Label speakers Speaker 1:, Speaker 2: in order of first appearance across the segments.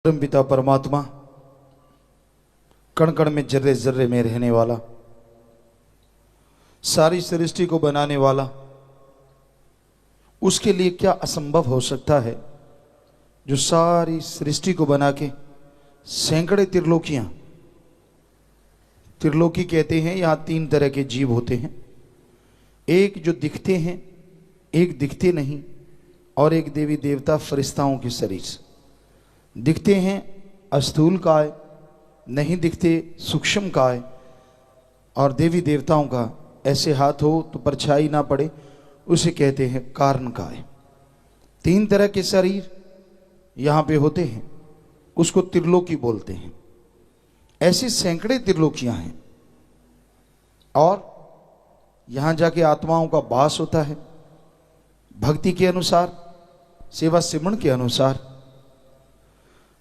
Speaker 1: परम पिता परमात्मा कण कण में जर्रे जर्रे में रहने वाला, सारी सृष्टि को बनाने वाला, उसके लिए क्या असंभव हो सकता है जो सारी सृष्टि को बना के सैकड़े त्रिलोकियां, त्रिलोकी कहते हैं, यहां तीन तरह के जीव होते हैं। एक जो दिखते हैं, एक दिखते नहीं, और एक देवी देवता फरिश्ताओं के शरीर से दिखते हैं अस्थूल काय, नहीं दिखते सूक्ष्म काय, और देवी देवताओं का ऐसे हाथ हो तो परछाई ना पड़े उसे कहते हैं कारण काय। तीन तरह के शरीर यहाँ पे होते हैं, उसको त्रिलोकी बोलते हैं। ऐसे सैकड़े त्रिलोकियां हैं, और यहाँ जाके आत्माओं का वास होता है भक्ति के अनुसार, सेवा सिमरण के अनुसार।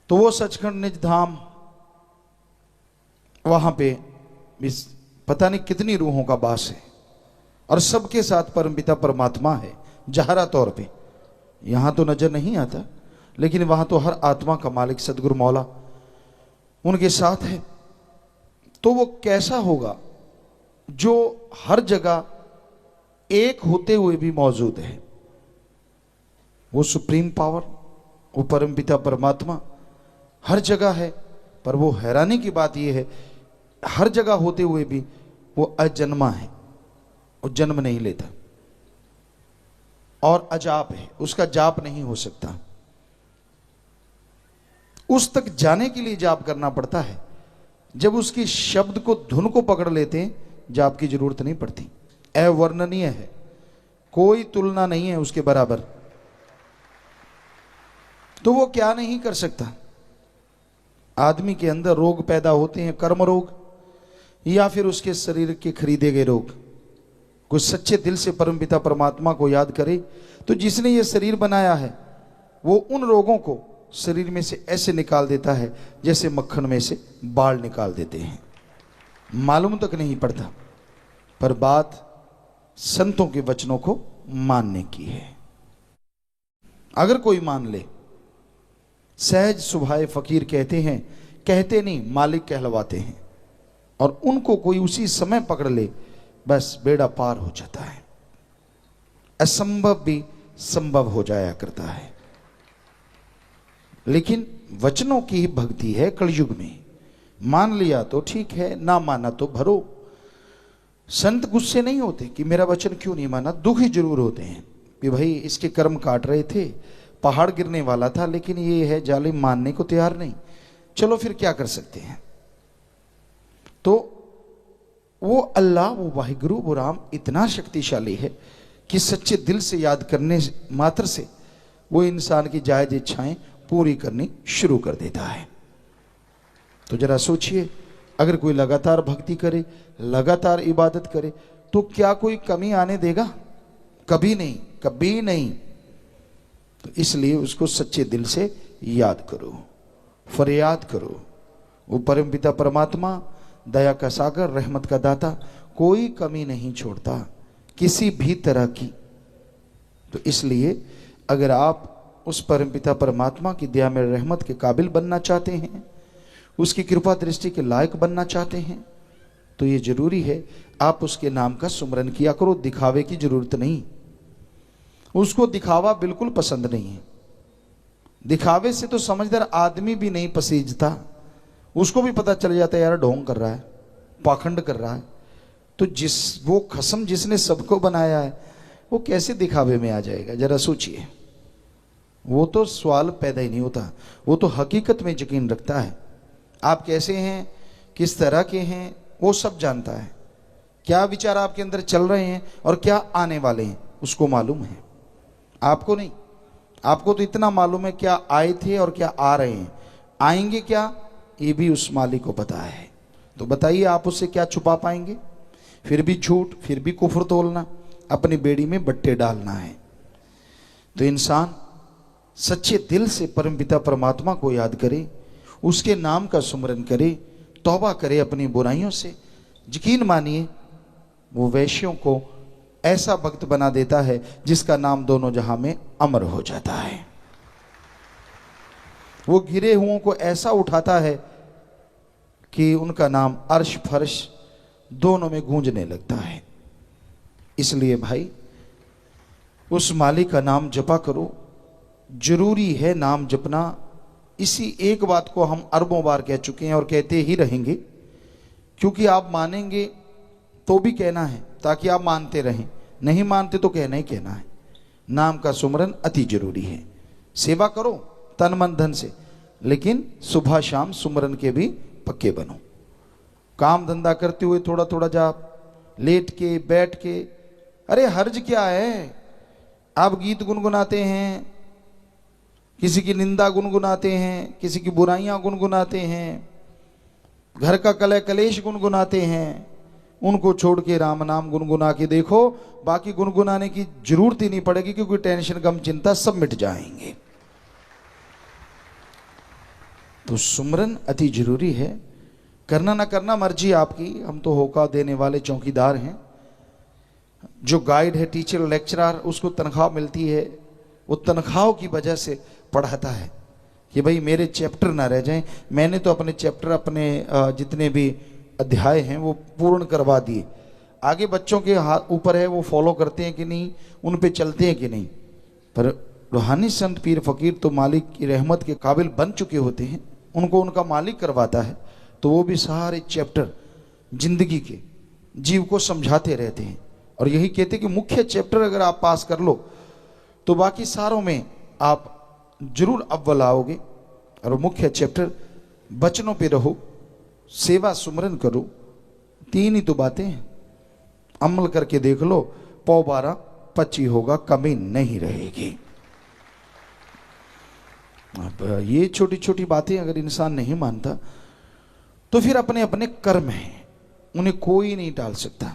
Speaker 1: तो वो सचखंड निज धाम, वहां पे पता नहीं कितनी रूहों का वास है, और सबके साथ परमपिता परमात्मा है जहरा तौर पे। यहां तो नजर नहीं आता, लेकिन वहां तो हर आत्मा का मालिक सदगुरु मौला उनके साथ है। तो वो कैसा होगा जो हर जगह एक होते हुए भी मौजूद है? वो सुप्रीम पावर, वो परमपिता परमात्मा हर जगह है, पर वो हैरानी की बात यह है हर जगह होते हुए भी वो अजन्मा है, वो जन्म नहीं लेता, और अजाप है, उसका जाप नहीं हो सकता। उस तक जाने के लिए जाप करना पड़ता है। जब उसकी शब्द को, धुन को पकड़ लेते हैं, जाप की जरूरत नहीं पड़ती। अवर्णनीय है, कोई तुलना नहीं है उसके बराबर। तो वो क्या नहीं कर सकता? आदमी के अंदर रोग पैदा होते हैं, कर्म रोग, या फिर उसके शरीर के खरीदे गए रोग। कोई सच्चे दिल से परमपिता परमात्मा को याद करे तो जिसने ये शरीर बनाया है वो उन रोगों को शरीर में से ऐसे निकाल देता है जैसे मक्खन में से बाल निकाल देते हैं, मालूम तक नहीं पड़ता। पर बात संतों के वचनों को मानने की है। अगर कोई मान ले, सहज सुभाए फकीर कहते हैं, कहते नहीं मालिक कहलवाते हैं, और उनको कोई उसी समय पकड़ ले, बस बेड़ा पार हो जाता है। असंभव भी संभव हो जाया करता है। लेकिन वचनों की भक्ति है कलयुग में। मान लिया तो ठीक है, ना माना तो भरो। संत गुस्से नहीं होते कि मेरा वचन क्यों नहीं माना, दुखी जरूर होते हैं कि भाई इसके कर्म काट रहे थे, पहाड़ गिरने वाला था, लेकिन ये है जालिम, मानने को तैयार नहीं। चलो फिर क्या कर सकते हैं? तो वो अल्लाह, वो वाहिगुरु, वो राम इतना शक्तिशाली है कि सच्चे दिल से याद करने मात्र से वो इंसान की जायज इच्छाएं पूरी करनी शुरू कर देता है। तो जरा सोचिए, अगर कोई लगातार भक्ति करे, लगातार इबादत करे, तो क्या कोई कमी आने देगा? कभी नहीं, कभी नहीं। तो इसलिए उसको सच्चे दिल से याद करो, फरियाद करो। वो परमपिता परमात्मा दया का सागर, रहमत का दाता, कोई कमी नहीं छोड़ता किसी भी तरह की। तो इसलिए अगर आप उस परमपिता परमात्मा की दया में रहमत के काबिल बनना चाहते हैं, उसकी कृपा दृष्टि के लायक बनना चाहते हैं, तो ये जरूरी है आप उसके नाम का सुमरन किया करो। दिखावे की जरूरत नहीं, उसको दिखावा बिल्कुल पसंद नहीं है। दिखावे से तो समझदार आदमी भी नहीं पसीजता, उसको भी पता चल जाता है यार ढोंग कर रहा है, पाखंड कर रहा है। तो वो खसम जिसने सबको बनाया है वो कैसे दिखावे में आ जाएगा? जरा सोचिए। वो तो सवाल पैदा ही नहीं होता, वो तो हकीकत में यकीन रखता है। आप कैसे हैं, किस तरह के हैं, वो सब जानता है। क्या विचार आपके अंदर चल रहे हैं और क्या आने वाले हैं उसको मालूम है, आपको नहीं। आपको तो इतना मालूम है क्या आए थे और क्या आ रहे हैं, आएंगे क्या ये भी उस मालिक को पता है। तो बताइए आप उससे क्या छुपा पाएंगे? फिर भी झूठ, फिर भी कुफ्र तोलना, अपनी बेड़ी में बट्टे डालना है। तो इंसान सच्चे दिल से परमपिता परमात्मा को याद करे, उसके नाम का सुमरन करे, तौबा करे अपनी बुराइयों से। यकीन मानिए वो वैश्यों को ऐसा भक्त बना देता है जिसका नाम दोनों जहां में अमर हो जाता है। वो गिरे हुओं को ऐसा उठाता है कि उनका नाम अर्श फर्श दोनों में गूंजने लगता है। इसलिए भाई उस मालिक का नाम जपा करो। जरूरी है नाम जपना। इसी एक बात को हम अरबों बार कह चुके हैं और कहते ही रहेंगे, क्योंकि आप मानेंगे तो भी कहना है ताकि आप मानते रहें, नहीं मानते तो कहना ही कहना है। नाम का सुमरन अति जरूरी है। सेवा करो तन मन धन से, लेकिन सुबह शाम सुमरन के भी पक्के बनो। काम धंधा करते हुए थोड़ा थोड़ा जाप, लेट के बैठ के, अरे हर्ज क्या है। आप गीत गुनगुनाते हैं, किसी की निंदा गुनगुनाते हैं, किसी की बुराइयां गुनगुनाते हैं, घर का कलह कलेश गुनगुनाते हैं, उनको छोड़ के राम नाम गुनगुना के देखो। बाकी गुनगुनाने की जरूरत ही नहीं पड़ेगी, क्योंकि टेंशन गम चिंता सब मिट जाएंगे। तो सुमरन अति जरूरी है। करना ना करना मर्जी आपकी, हम तो होका देने वाले चौकीदार हैं। जो गाइड है, टीचर, लेक्चरर, उसको तनख्वाह मिलती है, वो तनख्वाह की वजह से पढ़ाता है कि भाई मेरे चैप्टर ना रह जाएं। मैंने तो अपने चैप्टर, अपने जितने भी अध्याय हैं वो पूर्ण करवा दिए। आगे बच्चों के हाथ ऊपर है, वो फॉलो करते हैं कि नहीं, उन पे चलते हैं कि नहीं। पर रूहानी संत पीर फकीर तो मालिक की रहमत के काबिल बन चुके होते हैं, उनको उनका मालिक करवाता है, तो वो भी सारे चैप्टर जिंदगी के जीव को समझाते रहते हैं। और यही कहते हैं कि मुख्य चैप्टर अगर आप पास कर लो तो बाकी सारों में आप जरूर अव्वल आओगे। और मुख्य चैप्टर बचनों पे रहो, सेवा सुमरन करो। तीन ही तो बातें हैं, अमल करके देख लो, 12-25 होगा, कमी नहीं रहेगी। अब ये छोटी छोटी बातें अगर इंसान नहीं मानता तो फिर अपने अपने कर्म हैं, उन्हें कोई नहीं टाल सकता।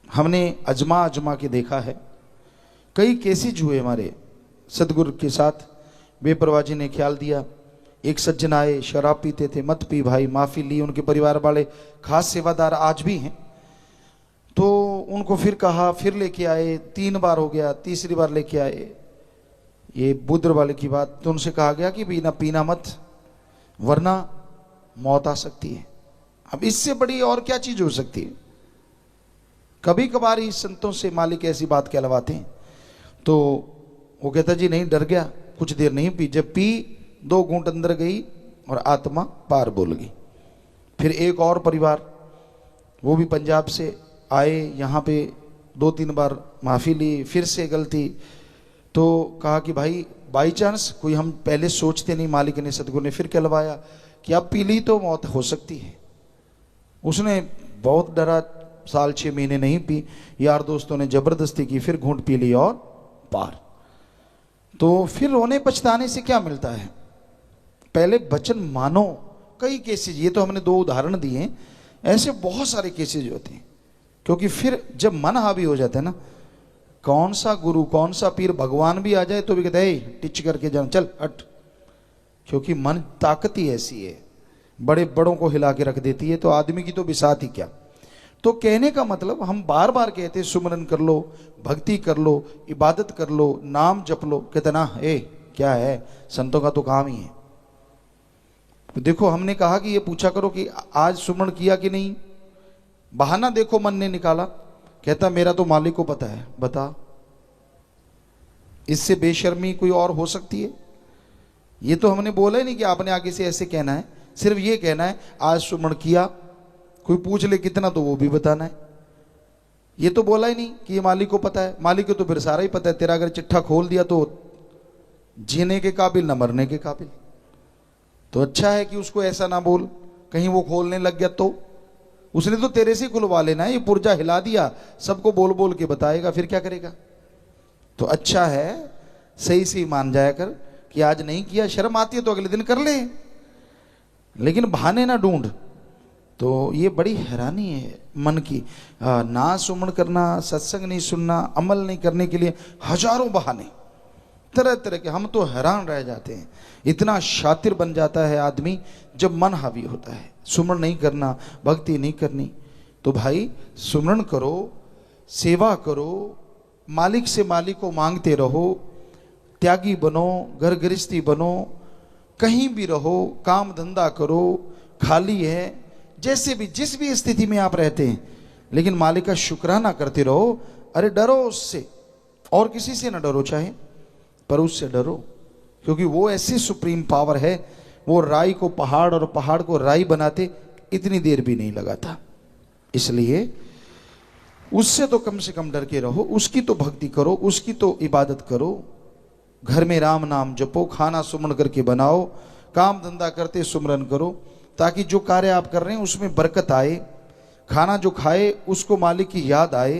Speaker 1: हमने अजमा अजमा के देखा है, कई केसेज हुए हमारे सदगुरु के साथ। बेपरवाह जी ने ख्याल दिया, एक सज्जन आए, शराब पीते थे, मत पी भाई, माफ़ी ली। उनके परिवार वाले खास सेवादार आज भी हैं, तो उनको फिर कहा, फिर लेके आए, 3 बार हो गया, तीसरी बार लेके आए, ये बुद्र वाले की बात। तो उनसे कहा गया कि पीना पीना मत, वरना मौत आ सकती है। अब इससे बड़ी और क्या चीज हो सकती है। कभी कभार ही संतों से मालिक ऐसी बात कहलवाते हैं। तो वो कहता जी नहीं, डर गया, कुछ देर नहीं पी। जब पी 2 घूंट अंदर गई और आत्मा पार बोल गई। फिर एक और परिवार, वो भी पंजाब से आए, यहाँ पे 2-3 बार माफ़ी ली, फिर से गलती। तो कहा कि भाई बाई चांस कोई, हम पहले सोचते नहीं, मालिक ने सतगुरु ने फिर कहलवाया कि अब पी ली तो मौत हो सकती है। उसने बहुत डरा, 6 महीने नहीं पी, यार दोस्तों ने जबरदस्ती की, फिर घूंट पी ली और पार। तो फिर रोने पछताने से क्या मिलता है, पहले वचन मानो। कई केसेज, ये तो हमने 2 उदाहरण दिए हैं, ऐसे बहुत सारे केसेज होते हैं। क्योंकि फिर जब मन हावी हो जाता है ना, कौन सा गुरु, कौन सा पीर, भगवान भी आ जाए तो भी कहते हैं टिच करके जाओ, चल हट। क्योंकि मन ताकत ही ऐसी है, बड़े बड़ों को हिला के रख देती है, तो आदमी की तो बिसात ही क्या। तो कहने का मतलब, हम बार बार कहते सुमरन कर लो, भक्ति कर लो, इबादत कर लो, नाम जप लो। कहते ना, क्या है, संतों का तो काम ही है। तो देखो, हमने कहा कि ये पूछा करो कि आज सुमरन किया कि नहीं। बहाना देखो मन ने निकाला, कहता मेरा तो मालिक को पता है। बता, इससे बेशर्मी कोई और हो सकती है? ये तो हमने बोला ही नहीं कि आपने आगे से ऐसे कहना है, सिर्फ ये कहना है आज सुमरन किया, कोई पूछ ले कितना तो वो भी बताना है। ये तो बोला ही नहीं कि ये मालिक को पता है। मालिक को तो फिर सारा ही पता है। तेरा अगर चिट्ठा खोल दिया तो जीने के काबिल ना मरने के काबिल। तो अच्छा है कि उसको ऐसा ना बोल, कहीं वो खोलने लग गया तो। उसने तो तेरे से खुलवा लेना है, ये पुर्जा हिला दिया, सबको बोल बोल के बताएगा, फिर क्या करेगा। तो अच्छा है सही से मान जाया कर कि आज नहीं किया, शर्म आती है तो अगले दिन कर ले, लेकिन बहाने ना ढूंढ। तो ये बड़ी हैरानी है मन की। ना सुमन करना, सत्संग नहीं सुनना, अमल नहीं करने के लिए हजारों बहाने, तरह तरह के। हम तो हैरान रह जाते हैं, इतना शातिर बन जाता है आदमी जब मन हावी होता है। सुमरन नहीं करना, भक्ति नहीं करनी, तो भाई सुमरन करो, सेवा करो, मालिक से मालिक को मांगते रहो, त्यागी बनो, घर गृहस्थी बनो, कहीं भी रहो, काम धंधा करो, खाली है, जैसे भी जिस भी स्थिति में आप रहते हैं, लेकिन मालिक का शुक्राना करते रहो। अरे डरो उससे, और किसी से ना डरो चाहे, पर उससे डरो, क्योंकि वो ऐसी सुप्रीम पावर है। वो राई को पहाड़ और पहाड़ को राई बनाते इतनी देर भी नहीं लगा था। इसलिए उससे तो कम से कम डर के रहो, उसकी तो भक्ति करो, उसकी तो इबादत करो। घर में राम नाम जपो, खाना सुमन करके बनाओ, काम धंधा करते सुमरन करो, ताकि जो कार्य आप कर रहे हैं उसमें बरकत आए। खाना जो खाए उसको मालिक की याद आए।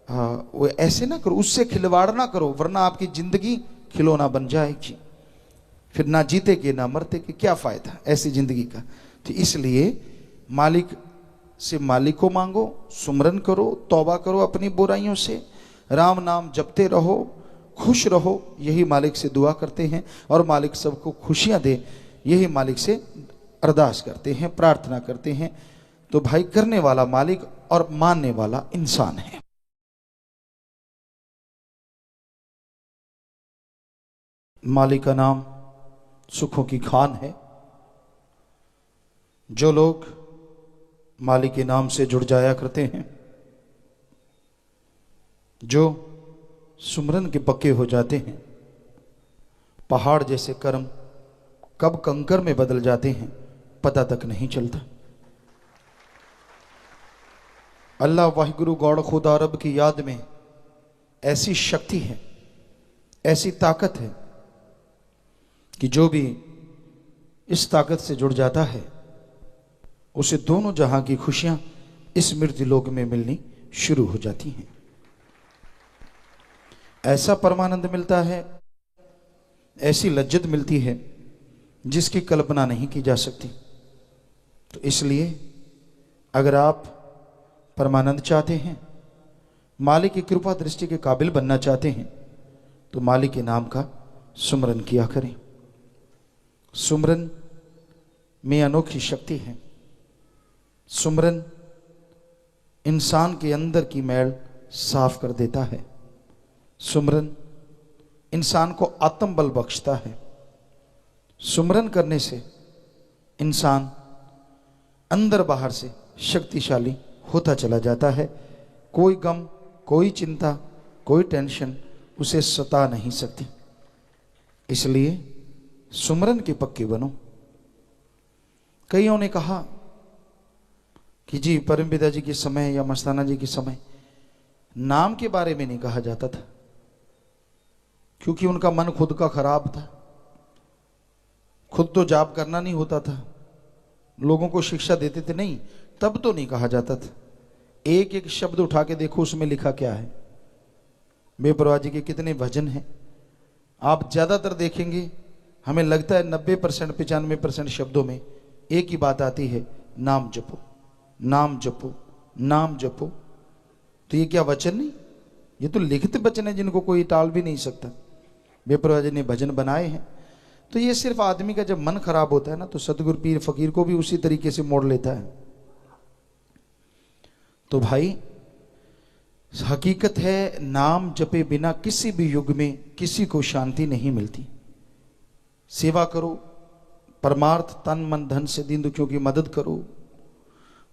Speaker 1: वो ऐसे ना करो, उससे खिलवाड़ ना करो, वरना आपकी जिंदगी खिलौना बन जाएगी। फिर ना जीते के ना मरते के, क्या फायदा ऐसी जिंदगी का। तो इसलिए मालिक से मालिक को मांगो, सुमरन करो, तौबा करो अपनी बुराइयों से, राम नाम जपते रहो, खुश रहो, यही मालिक से दुआ करते हैं। और मालिक सबको खुशियां दे, यही मालिक से अरदास करते हैं, प्रार्थना करते हैं। तो भाई, करने वाला मालिक और मानने वाला इंसान है। मालिक का नाम सुखों की खान है। जो लोग मालिक के नाम से जुड़ जाया करते हैं, जो सुमरन के पक्के हो जाते हैं, पहाड़ जैसे कर्म कब कंकर में बदल जाते हैं पता तक नहीं चलता। अल्लाह वाहिगुरु गौड़ खुदा रब की याद में ऐसी शक्ति है, ऐसी ताकत है कि जो भी इस ताकत से जुड़ जाता है उसे दोनों जहां की खुशियां इस मृत्यु लोक में मिलनी शुरू हो जाती हैं। ऐसा परमानंद मिलता है, ऐसी लज्जत मिलती है जिसकी कल्पना नहीं की जा सकती। तो इसलिए अगर आप परमानंद चाहते हैं, मालिक की कृपा दृष्टि के काबिल बनना चाहते हैं, तो मालिक के नाम का सुमरन किया करें। सुमरन में अनोखी शक्ति है। सुमरन इंसान के अंदर की मैल साफ कर देता है। सुमरन इंसान को आत्मबल बख्शता है। सुमरन करने से इंसान अंदर बाहर से शक्तिशाली होता चला जाता है। कोई गम, कोई चिंता, कोई टेंशन उसे सता नहीं सकती। इसलिए सुमरन के पक्के बनो। कईयों ने कहा कि जी परम पिता जी के समय या मस्ताना जी के समय नाम के बारे में नहीं कहा जाता था, क्योंकि उनका मन खुद का खराब था। खुद तो जाप करना नहीं होता था, लोगों को शिक्षा देते थे नहीं, तब तो नहीं कहा जाता था। एक एक शब्द उठा के देखो उसमें लिखा क्या है। बेपरवाह जी के कितने भजन हैं, आप ज्यादातर देखेंगे, हमें लगता है 90% 95% शब्दों में एक ही बात आती है, नाम जपो, नाम जपो, नाम जपो। तो ये क्या वचन नहीं, ये तो लिखित वचन है जिनको कोई टाल भी नहीं सकता। बेपरवाह जी ने भजन बनाए हैं। तो ये सिर्फ आदमी का जब मन खराब होता है ना, तो सतगुरु पीर फकीर को भी उसी तरीके से मोड़ लेता है। तो भाई हकीकत है, नाम जपे बिना किसी भी युग में किसी को शांति नहीं मिलती। सेवा करो, परमार्थ तन मन धन से दीन दुखियों की मदद करो,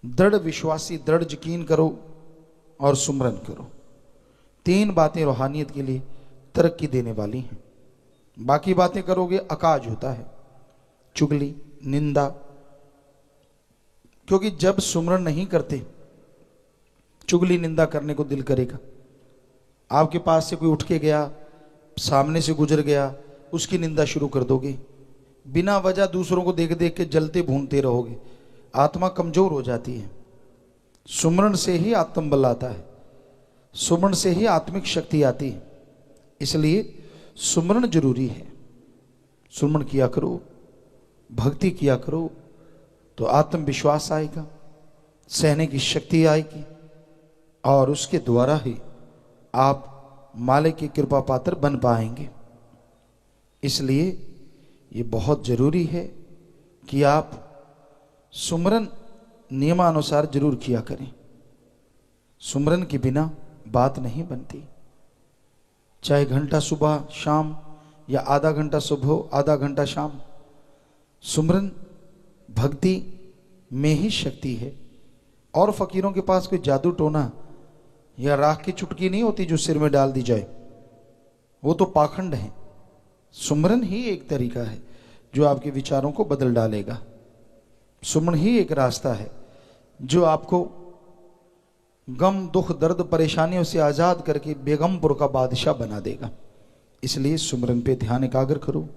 Speaker 1: दृढ़ विश्वासी दृढ़ यकीन करो और सुमरन करो। 3 बातें रूहानियत के लिए तरक्की देने वाली हैं। बाकी बातें करोगे अकाज होता है, चुगली, निंदा। क्योंकि जब सुमरन नहीं करते, चुगली निंदा करने को दिल करेगा। आपके पास से कोई उठ के गया, सामने से गुजर गया, उसकी निंदा शुरू कर दोगे। बिना वजह दूसरों को देख देख के जलते भूनते रहोगे, आत्मा कमजोर हो जाती है। सुमरन से ही आत्मबल आता है, सुमरन से ही आत्मिक शक्ति आती है। इसलिए सुमरन जरूरी है। सुमरन किया करो, भक्ति किया करो, तो आत्मविश्वास आएगा, सहने की शक्ति आएगी, और उसके द्वारा ही आप मालिक की कृपा पात्र बन पाएंगे। इसलिए ये बहुत जरूरी है कि आप सुमरन नियमानुसार जरूर किया करें। सुमरन के बिना बात नहीं बनती। चाहे घंटा सुबह शाम या आधा घंटा सुबह आधा घंटा शाम, सुमरन भक्ति में ही शक्ति है। और फकीरों के पास कोई जादू टोना या राख की चुटकी नहीं होती जो सिर में डाल दी जाए, वो तो पाखंड है। सुमरन ही एक तरीका है जो आपके विचारों को बदल डालेगा। सुमरन ही एक रास्ता है जो आपको गम दुख दर्द परेशानियों से आजाद करके बेगमपुर का बादशाह बना देगा। इसलिए सुमरन पे ध्यान एकाग्र करो।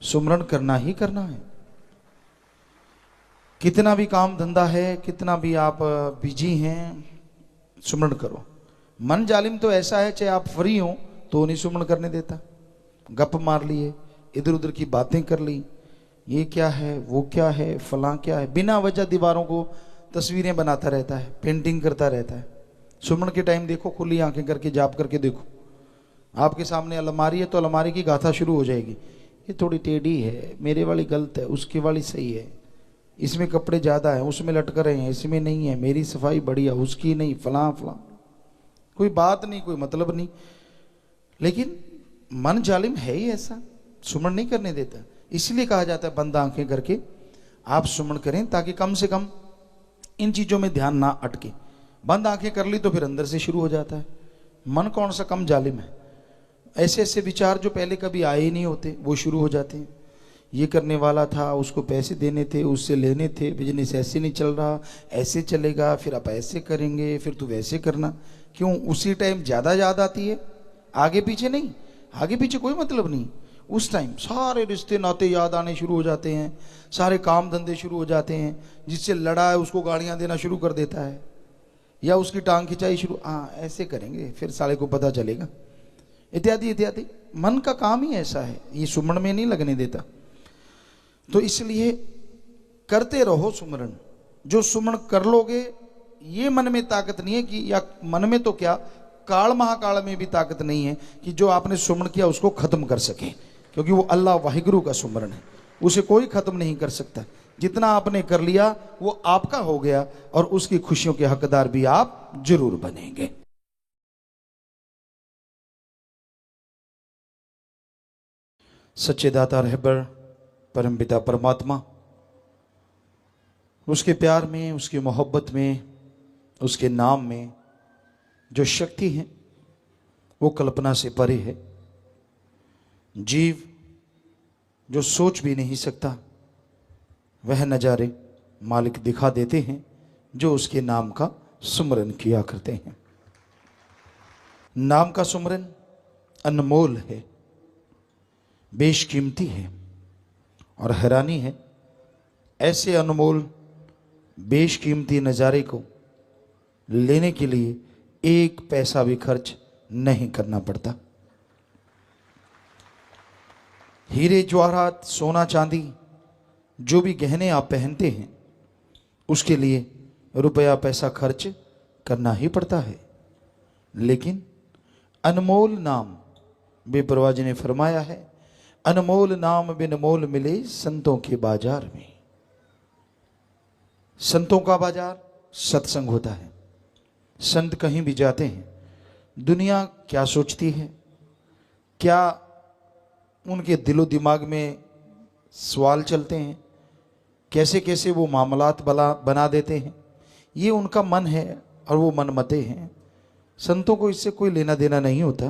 Speaker 1: सुमरन करना ही करना है। कितना भी काम धंधा है, कितना भी आप बिजी हैं, सुमरन करो। मन जालिम तो ऐसा है, चाहे आप फ्री हो तो नहीं सुमरन करने देता। गप मार लिए, इधर उधर की बातें कर ली, ये क्या है वो क्या है फलां क्या है, बिना वजह दीवारों को तस्वीरें बनाता रहता है, पेंटिंग करता रहता है। सुमरन के टाइम देखो, खुली आंखें करके जाप करके देखो, आपके सामने अलमारी है तो अलमारी की गाथा शुरू हो जाएगी। ये थोड़ी टेढ़ी है, मेरे वाली गलत है, उसकी वाली सही है, इसमें कपड़े ज़्यादा हैं, उसमें लटक रहे हैं, इसमें नहीं है, मेरी सफाई बढ़िया, उसकी नहीं, फलां फलां। कोई बात नहीं, कोई मतलब नहीं। लेकिन मन जालिम है ही ऐसा, सुमरन नहीं करने देता। इसलिए कहा जाता है बंद आंखें करके आप सुमरन करें, ताकि कम से कम इन चीज़ों में ध्यान ना अटके। बंद आंखें कर ली तो फिर अंदर से शुरू हो जाता है। मन कौन सा कम जालिम है। ऐसे ऐसे विचार जो पहले कभी आए ही नहीं होते वो शुरू हो जाते हैं। ये करने वाला था, उसको पैसे देने थे, उससे लेने थे, बिजनेस ऐसे नहीं चल रहा, ऐसे चलेगा, फिर आप ऐसे करेंगे, फिर तू वैसे करना। क्यों? उसी टाइम ज़्यादा याद आती है, आगे पीछे नहीं। आगे पीछे कोई मतलब नहीं। उस टाइम सारे रिश्ते नाते याद आने शुरू हो जाते हैं, सारे काम धंधे शुरू हो जाते हैं। जिससे लड़ा है उसको गालियाँ देना शुरू कर देता है, या उसकी टांग खिंचाई शुरू, हाँ ऐसे करेंगे फिर साले को पता चलेगा, इत्यादि इत्यादि। मन का काम ही ऐसा है, ये सुमरन में नहीं लगने देता। तो इसलिए करते रहो सुमरन। जो सुमरन कर लोगे, ये मन में ताकत नहीं है कि, या मन में तो क्या, काल महाकाल में भी ताकत नहीं है कि जो आपने सुमरन किया उसको खत्म कर सके, क्योंकि वो अल्लाह वाहिगुरु का सुमरन है, उसे कोई खत्म नहीं कर सकता। जितना आपने कर लिया वो आपका हो गया, और उसकी खुशियों के हकदार भी आप जरूर बनेंगे। सच्चे दाता रहबर परम पिता परमात्मा, उसके प्यार में, उसकी मोहब्बत में, उसके नाम में जो शक्ति है वो कल्पना से परे है। जीव जो सोच भी नहीं सकता वह नज़ारे मालिक दिखा देते हैं जो उसके नाम का सुमरन किया करते हैं। नाम का सुमरन अनमोल है, बेशकीमती है, और हैरानी है ऐसे अनमोल बेशकीमती नज़ारे को लेने के लिए एक पैसा भी खर्च नहीं करना पड़ता। हीरे जवाहरात सोना चांदी जो भी गहने आप पहनते हैं उसके लिए रुपया पैसा खर्च करना ही पड़ता है। लेकिन अनमोल नाम, बेपरवाह जी ने फरमाया है, अनमोल नाम बिन मोल मिले संतों के बाजार में। संतों का बाजार सत्संग होता है। संत कहीं भी जाते हैं, दुनिया क्या सोचती है, क्या उनके दिलो दिमाग में सवाल चलते हैं, कैसे कैसे वो मामलात बना देते हैं, ये उनका मन है और वो मनमते हैं। संतों को इससे कोई लेना देना नहीं होता।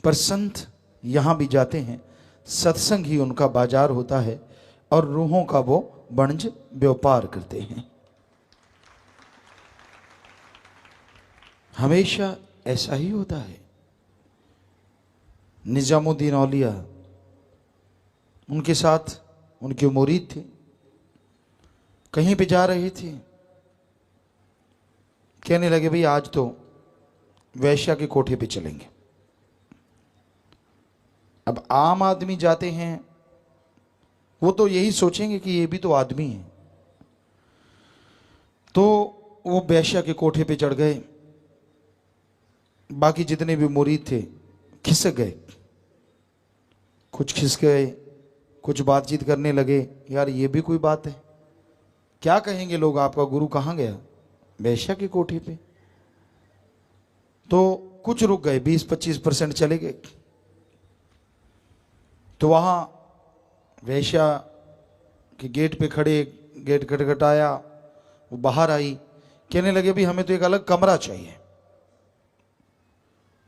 Speaker 1: पर संत यहाँ भी जाते हैं, सत्संग ही उनका बाजार होता है, और रूहों का वो वाणिज्य व्यापार करते हैं। हमेशा ऐसा ही होता है। निजामुद्दीन औलिया, उनके साथ उनके मुरीद थे, कहीं पे जा रहे थे, कहने लगे भाई आज तो वैश्या के कोठे पे चलेंगे। अब आम आदमी जाते हैं वो तो यही सोचेंगे कि ये भी तो आदमी है। तो वो वैश्या के कोठे पे चढ़ गए। बाकी जितने भी मुरीद थे खिसक गए, कुछ खिसक गए, कुछ बातचीत करने लगे, यार ये भी कोई बात है, क्या कहेंगे लोग, आपका गुरु कहाँ गया, वैश्या के कोठे पे। तो कुछ रुक गए, 20-25% चले गए। तो वहाँ वेश्या के गेट पे खड़े, गेट खटखटाया, वो बाहर आई, कहने लगे भी हमें तो एक अलग कमरा चाहिए।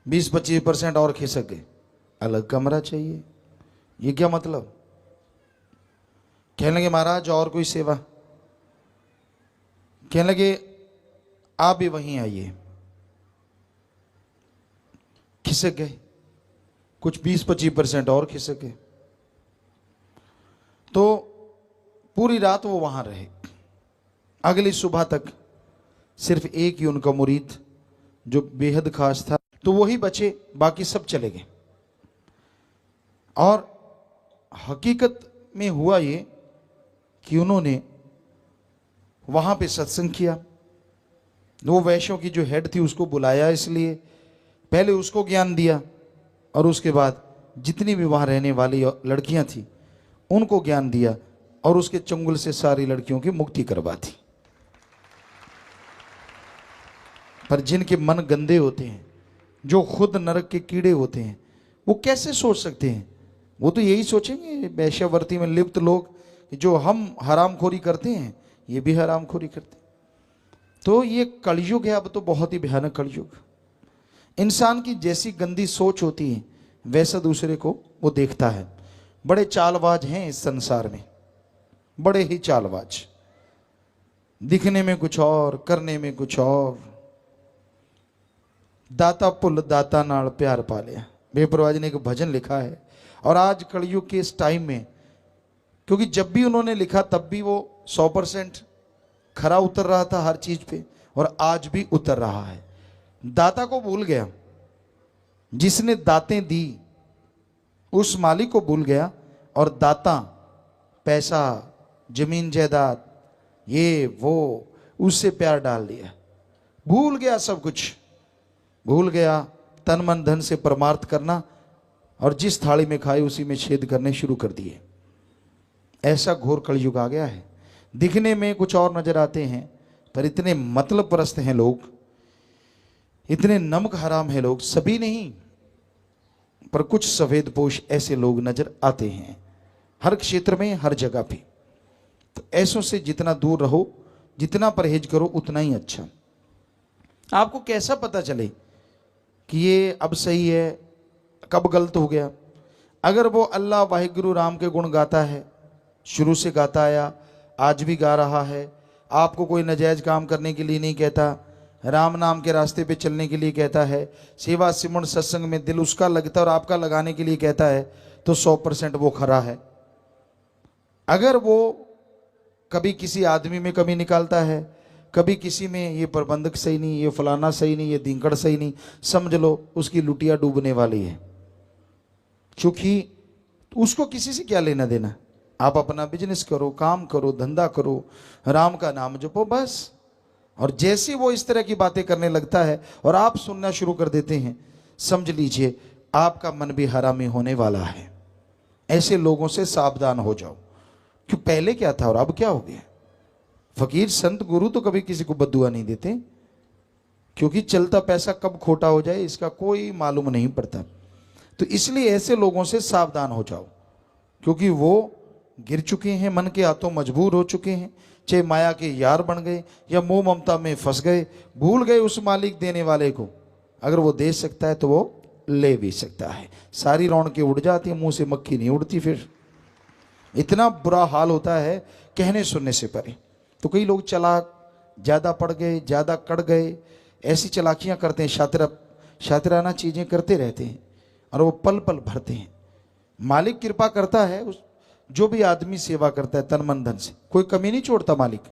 Speaker 1: 20-25% और खिसक गए, अलग कमरा चाहिए, ये क्या मतलब? कहने लगे महाराज और कोई सेवा? कहने लगे आप भी वहीं आइए। खिसक गए, कुछ 20-25% और खिसक गए। तो पूरी रात वो वहां रहे। अगली सुबह तक सिर्फ एक ही उनका मुरीद जो बेहद खास था, तो वही बचे, बाकी सब चले गए। और हकीकत में हुआ ये कि उन्होंने वहां पे सत्संग किया। वो वैश्यों की जो हेड थी उसको बुलाया, इसलिए पहले उसको ज्ञान दिया और उसके बाद जितनी भी वहां रहने वाली लड़कियां थी उनको ज्ञान दिया और उसके चंगुल से सारी लड़कियों की मुक्ति करवा दी। पर जिनके मन गंदे होते हैं, जो खुद नरक के कीड़े होते हैं, वो कैसे सोच सकते हैं? वो तो यही सोचेंगे वैश्यावर्ती में लिप्त लोग, जो हम हरामखोरी करते हैं ये भी हरामखोरी करते हैं। तो ये कलयुग है, अब तो बहुत ही भयानक कलयुग। इंसान की जैसी गंदी सोच होती है वैसा दूसरे को वो देखता है। बड़े चालबाज हैं इस संसार में, बड़े ही चालबाज, दिखने में कुछ और, करने में कुछ और। दाता पुल दाता नाल प्यार पा लिया, बेपरवाह जी ने एक भजन लिखा है। और आज कलयुग के इस टाइम में, क्योंकि जब भी उन्होंने लिखा तब भी वो 100% खरा उतर रहा था हर चीज पे, और आज भी उतर रहा है। दाता को भूल गया, जिसने दातें दी उस मालिक को भूल गया, और दाता पैसा, जमीन जायदाद, ये वो, उससे प्यार डाल दिया। भूल गया सब कुछ, भूल गया तन मन धन से परमार्थ करना, और जिस थाली में खाए उसी में छेद करने शुरू कर दिए। ऐसा घोर कलयुग आ गया है। दिखने में कुछ और नजर आते हैं, पर इतने मतलब परस्त हैं लोग, इतने नमक हराम है लोग, सभी नहीं पर कुछ सफेदपोश ऐसे लोग नजर आते हैं हर क्षेत्र में, हर जगह पे। तो ऐसों से जितना दूर रहो, जितना परहेज करो उतना ही अच्छा। आपको कैसा पता चले कि ये अब सही है, कब गलत हो गया? अगर वो अल्लाह वाहिगुरु राम के गुण गाता है, शुरू से गाता आया, आज भी गा रहा है, आपको कोई नाजायज काम करने के लिए नहीं कहता, राम नाम के रास्ते पे चलने के लिए कहता है, सेवा सिमरन सत्संग में दिल उसका लगता है और आपका लगाने के लिए कहता है, तो 100% वो खरा है। अगर वो कभी किसी आदमी में कमी निकालता है, कभी किसी में, ये प्रबंधक सही नहीं, ये फलाना सही नहीं, ये दिंकड़ सही नहीं, समझ लो उसकी लुटिया डूबने वाली है। क्योंकि उसको किसी से क्या लेना देना। आप अपना बिजनेस करो, काम करो, धंधा करो, राम का नाम जपो, बस। और जैसे वो इस तरह की बातें करने लगता है और आप सुनना शुरू कर देते हैं, समझ लीजिए आपका मन भी हरामी होने वाला है। ऐसे लोगों से सावधान हो जाओ। क्यों, पहले क्या था और अब क्या हो गया? फकीर संत गुरु तो कभी किसी को बद्दुआ नहीं देते, क्योंकि चलता पैसा कब खोटा हो जाए इसका कोई मालूम नहीं पड़ता। तो इसलिए ऐसे लोगों से सावधान हो जाओ, क्योंकि वो गिर चुके हैं, मन के हाथों मजबूर हो चुके हैं, चाहे माया के यार बन गए या मोह ममता में फंस गए, भूल गए उस मालिक देने वाले को। अगर वो दे सकता है तो वो ले भी सकता है। सारी रौनकें उड़ जाती हैं, मुंह से मक्खी नहीं उड़ती। फिर इतना बुरा हाल होता है कहने सुनने से परे। तो कई लोग चालाक ज़्यादा पड़ गए, ज़्यादा कड़ गए, ऐसी चालाकियाँ करते हैं, शातिराना चीज़ें करते रहते हैं और वो पल पल भरते हैं। मालिक कृपा करता है, उस जो भी आदमी सेवा करता है तन मन धन से, कोई कमी नहीं छोड़ता मालिक।